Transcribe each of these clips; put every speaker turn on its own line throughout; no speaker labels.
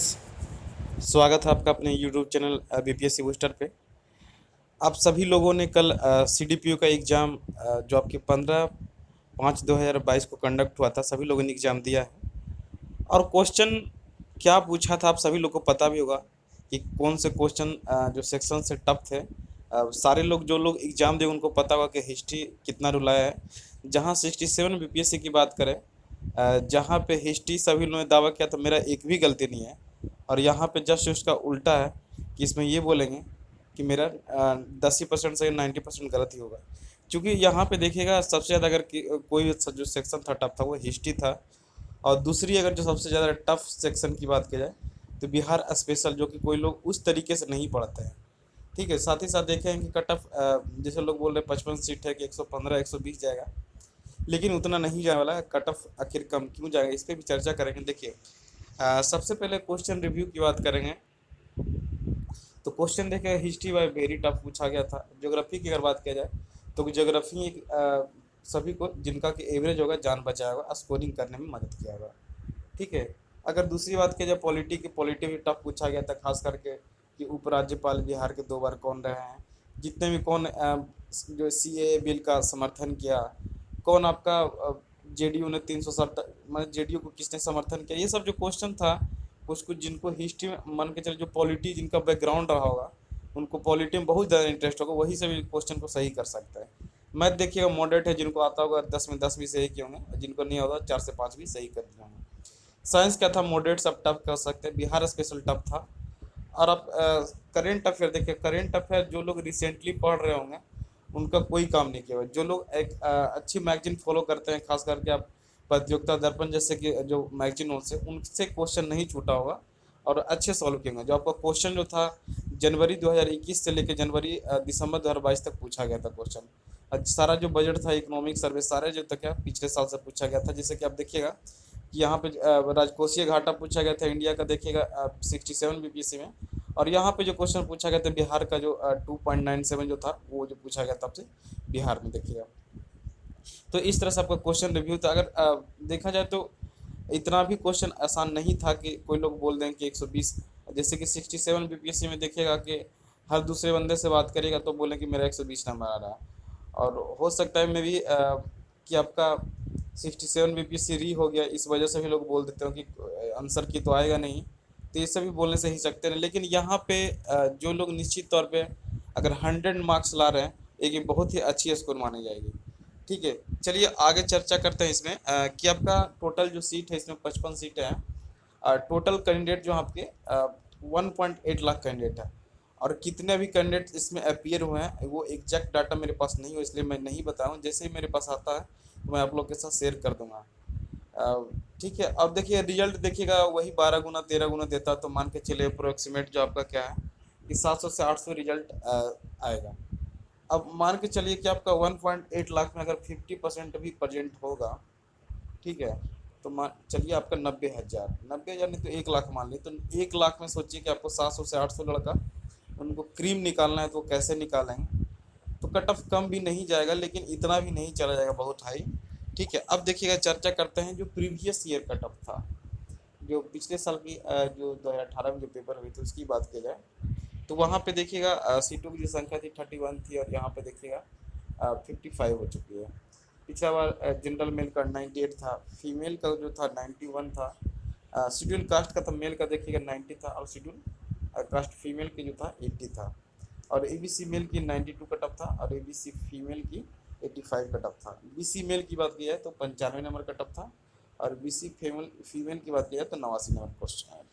स्वागत है आपका अपने यूट्यूब चैनल बीपीएससी बूस्टर पे। आप सभी लोगों ने कल सीडीपीओ का एग्ज़ाम जो आपके 15/5/2022 को कंडक्ट हुआ था, सभी लोगों ने एग्ज़ाम दिया है। और क्वेश्चन क्या पूछा था आप सभी लोग को पता भी होगा कि कौन से क्वेश्चन जो सेक्शन से टफ थे। सारे लोग जो लोग एग्ज़ाम दिए उनको पता होगा कि हिस्ट्री कितना रुलाया है। जहाँ 67 बीपीएससी की बात करें, जहाँ पे हिस्ट्री सभी लोगों ने दावा किया तो मेरा एक भी गलती नहीं है। और यहाँ पे जस्ट उसका उल्टा है कि इसमें ये बोलेंगे कि मेरा 10% से 90% गलत ही होगा। क्योंकि यहाँ पे देखिएगा सबसे ज़्यादा अगर कोई जो सेक्शन था टफ था वो हिस्ट्री था। और दूसरी अगर जो सबसे ज़्यादा टफ सेक्शन की बात की जाए तो बिहार स्पेशल, जो कि कोई लोग उस तरीके से नहीं पढ़ते हैं। ठीक है, साथ ही साथ देखें कि कट ऑफ जैसे लोग बोल रहे हैं 55 सीट है कि 115 120 जाएगा, लेकिन उतना नहीं जाने वाला है। कट ऑफ आखिर कम क्यों जाएगा इस पर भी चर्चा करेंगे। देखिए, सबसे पहले क्वेश्चन रिव्यू की बात करेंगे तो क्वेश्चन देखिए हिस्ट्री वाई वेरी टफ पूछा गया था। ज्योग्राफी की अगर बात किया जाए तो ज्योग्राफी एक सभी को जिनका कि एवरेज होगा जान बचाया होगा, स्कोरिंग करने में मदद किया होगा। ठीक है, अगर दूसरी बात की जाए पॉलिटी भी टफ पूछा गया था, खास करके कि उपराज्यपाल बिहार के 2 बार कौन रहे हैं, जितने भी कौन जो सीएए बिल का समर्थन किया, कौन आपका जेडीयू ने 360 मतलब जेडीयू को किसने समर्थन किया, ये सब जो क्वेश्चन था कुछ कुछ जिनको हिस्ट्री में मान के चले जो पॉलिटी जिनका बैकग्राउंड रहा होगा उनको पॉलिटी में बहुत ज़्यादा इंटरेस्ट होगा, वही सभी क्वेश्चन को सही कर सकता है। मैथ देखिएगा मॉडरेट है, जिनको आता होगा 10 में 10 भी सही किए होंगे, जिनको नहीं होगा 4 से 5 भी सही कर दिए होंगे। साइंस क्या था, मॉडरेट सब टफ कर सकते हैं, बिहार स्पेशल टफ था। और अब करेंट अफेयर देखिए, करेंट अफेयर जो लोग रिसेंटली पढ़ रहे होंगे उनका कोई काम नहीं किया हुआ। जो लोग एक अच्छी मैगजीन फॉलो करते हैं, खास करके आप प्रतियोगिता दर्पण जैसे कि जो मैगजीन से उनसे क्वेश्चन नहीं छूटा होगा और अच्छे सॉल्व किए होंगे। जो आपका क्वेश्चन जो था जनवरी 2021 से लेकर दिसंबर 2022 तक पूछा गया था क्वेश्चन। सारा जो बजट था, इकोनॉमिक सर्वे सारे जो था क्या पिछले साल से पूछा गया था। जैसे कि आप देखिएगा कि यहाँ पे राजकोषीय घाटा पूछा गया था इंडिया का, देखिएगा 67 बीपीएससी में। और यहाँ पे जो क्वेश्चन पूछा गया था बिहार का जो 2.97 जो था वो जो पूछा गया था आपसे बिहार में, देखिएगा। तो इस तरह से आपका क्वेश्चन रिव्यू था। अगर देखा जाए तो इतना भी क्वेश्चन आसान नहीं था कि कोई लोग बोल दें कि 120। जैसे कि 67 बीपीएससी में देखिएगा कि हर दूसरे बंदे से बात करेगा तो बोलें कि मेरा 120 नंबर आ रहा है। और हो सकता है मे भी कि आपका 67 बीपीएससी री हो गया, इस वजह से भी लोग बोल देते हो कि आंसर की तो आएगा नहीं। तो ये सभी बोलने से ही सकते हैं, लेकिन यहाँ पे जो लोग निश्चित तौर पे अगर 100 मार्क्स ला रहे हैं एक बहुत ही अच्छी स्कोर मानी जाएगी। ठीक है, चलिए आगे चर्चा करते हैं इसमें कि आपका टोटल जो सीट है इसमें 55 सीटें हैं। टोटल कैंडिडेट जो आपके 1.8 लाख कैंडिडेट है। और कितने भी कैंडिडेट इसमें अपीयर हुए हैं वो एग्जैक्ट डाटा मेरे पास नहीं हो, इसलिए मैं नहीं बताऊँ। जैसे ही मेरे पास आता है तो मैं आप लोग के साथ शेयर कर दूंगा। ठीक है, अब देखिए रिजल्ट देखिएगा वही 12 गुना 13 गुना देता, तो मान के चलिए अप्रोक्सीमेट जो आपका क्या है कि 700 से 800 रिजल्ट आएगा। अब मान के चलिए कि आपका 1.8 लाख में अगर 50% भी प्रेजेंट होगा, ठीक है, तो मान चलिए आपका 90,000, 90,000 नहीं तो 1 लाख मान लीजिए। तो 1 लाख में सोचिए कि आपको 700 से 800 लड़का उनको क्रीम निकालना है तो वो कैसे निकालेंगे। तो कट ऑफ कम भी नहीं जाएगा लेकिन इतना भी नहीं चला जाएगा बहुत हाई। ठीक है, अब देखिएगा चर्चा करते हैं जो प्रीवियस ईयर कट ऑफ था, जो पिछले साल की जो 2018 में जो पेपर हुई थी उसकी बात की जाए तो वहाँ पे देखिएगा सीटों की जो संख्या थी 31 थी और यहाँ पे देखिएगा 55 हो चुकी है। पिछला बार जनरल मेल का 98 था, फीमेल का जो था 91 था, शेड्यूल कास्ट का था मेल का देखिएगा 90 था और शेड्यूल कास्ट फीमेल की जो था 80 था। और एबीसी मेल की 92 कट ऑफ था और एबीसी फीमेल की 85 कट ऑफ था। बीसी मेल की बात की जाए तो 95 नंबर कट ऑफ था और बीसी फीमेल की बात की जाए तो 89 नंबर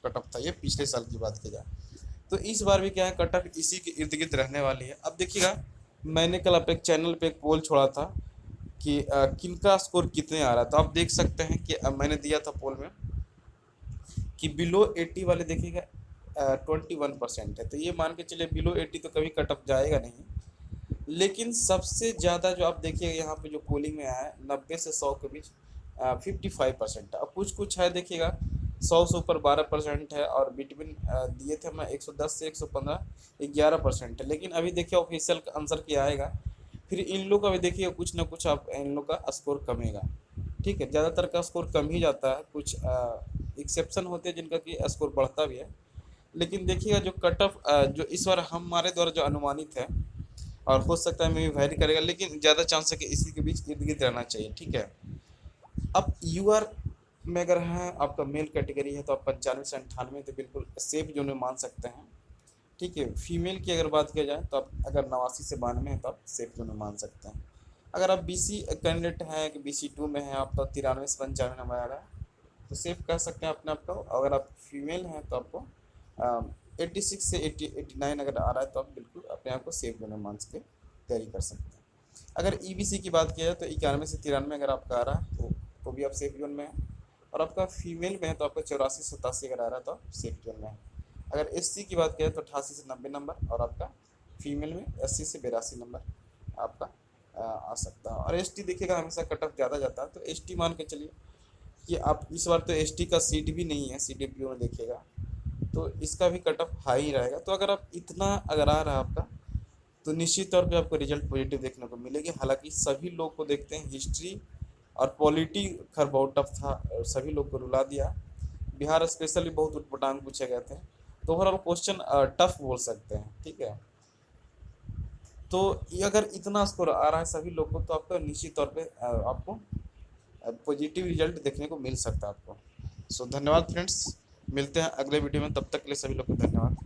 कट ऑफ था। ये पिछले साल की बात की जाए तो इस बार भी क्या है कट ऑफ इसी के इर्द गिर्द रहने वाली है। अब देखिएगा मैंने कल अपने चैनल पे एक पोल छोड़ा था कि किनका स्कोर कितने आ रहा था। तो आप देख सकते हैं कि मैंने दिया था पोल में कि बिलो 80 वाले देखिएगा 21% है। तो ये मान के चलिए बिलो 80 तो कभी कट ऑफ जाएगा नहीं। लेकिन सबसे ज़्यादा जो आप देखिएगा यहाँ पे जो पोलिंग में आया है 90 से 100 के बीच 55% है। अब कुछ कुछ है देखिएगा 100 से ऊपर 12% है और बिटवीन दिए थे मैं 110 से 115 11% है। लेकिन अभी देखिए ऑफिशियल आंसर क्या आएगा, फिर इन लोग का भी देखिए कुछ ना कुछ आप इन लोग का स्कोर कमेगा। ठीक है, ज़्यादातर का स्कोर कम ही जाता है, कुछ एक्सेप्शन होते हैं जिनका कि स्कोर बढ़ता भी है। लेकिन देखिएगा जो कट ऑफ जो इस बार हमारे द्वारा जो अनुमानित है, और हो सकता है मे भी वैरी करेगा, लेकिन ज़्यादा चांस है कि इसी के बीच इर्द गिर्द रहना चाहिए। ठीक है, अब यूआर में अगर है आपका मेल कैटेगरी है तो आप 95 से 98 तो बिल्कुल सेफ जोन में मान सकते हैं। ठीक है, फीमेल की अगर बात किया जाए तो आप अगर 89 से 92 है तो आप सेफ जोन में मान सकते हैं। अगर आप बीसी कैंडिडेट हैं कि BC2 में हैं आप, तो 93 से 95 नंबर आ रहा है तो सेफ कह सकते हैं अपने आप को। अगर आप फीमेल हैं तो आपको 86 से 89 अगर आ रहा है तो आप बिल्कुल अपने आप को सेफ जोन में मान के तैयारी कर सकते हैं। अगर ईबीसी की बात किया जाए तो 91 से 93 अगर आपका आ रहा है तो भी आप सेफ जोन में हैं। और आपका फीमेल में है तो आपका 84 से 87 अगर आ रहा है तो आप सेफ जोन में हैं। अगर एससी की बात किया जाए तो 88 से 90 नंबर, और आपका फीमेल में 80 से 82 नंबर आपका आ सकता है। और एसटी देखिएगा हमेशा कट ऑफ ज़्यादा जाता है, तो एसटी मान के चलिए कि आप इस बार तो एसटी का सीट भी नहीं है, सीडीपीओ में देखिएगा तो इसका भी कट ऑफ हाई ही रहेगा। तो अगर आप इतना अगर आ रहा है आपका, तो निश्चित तौर पे आपको रिजल्ट पॉजिटिव देखने को मिलेगी। हालांकि सभी लोग को देखते हैं हिस्ट्री और पॉलिटी खैर बहुत टफ था और सभी लोग को रुला दिया। बिहार स्पेशली बहुत उटपटांग पूछे गए थे, तो ओवरऑल क्वेश्चन टफ बोल सकते हैं। ठीक है, तो ये अगर इतना स्कोर आ रहा है सभी लोग को तो आपका निश्चित तौर पे आपको पॉजिटिव रिजल्ट देखने को मिल सकता है आपको। सो धन्यवाद फ्रेंड्स, मिलते हैं अगले वीडियो में, तब तक के लिए सभी लोग को धन्यवाद।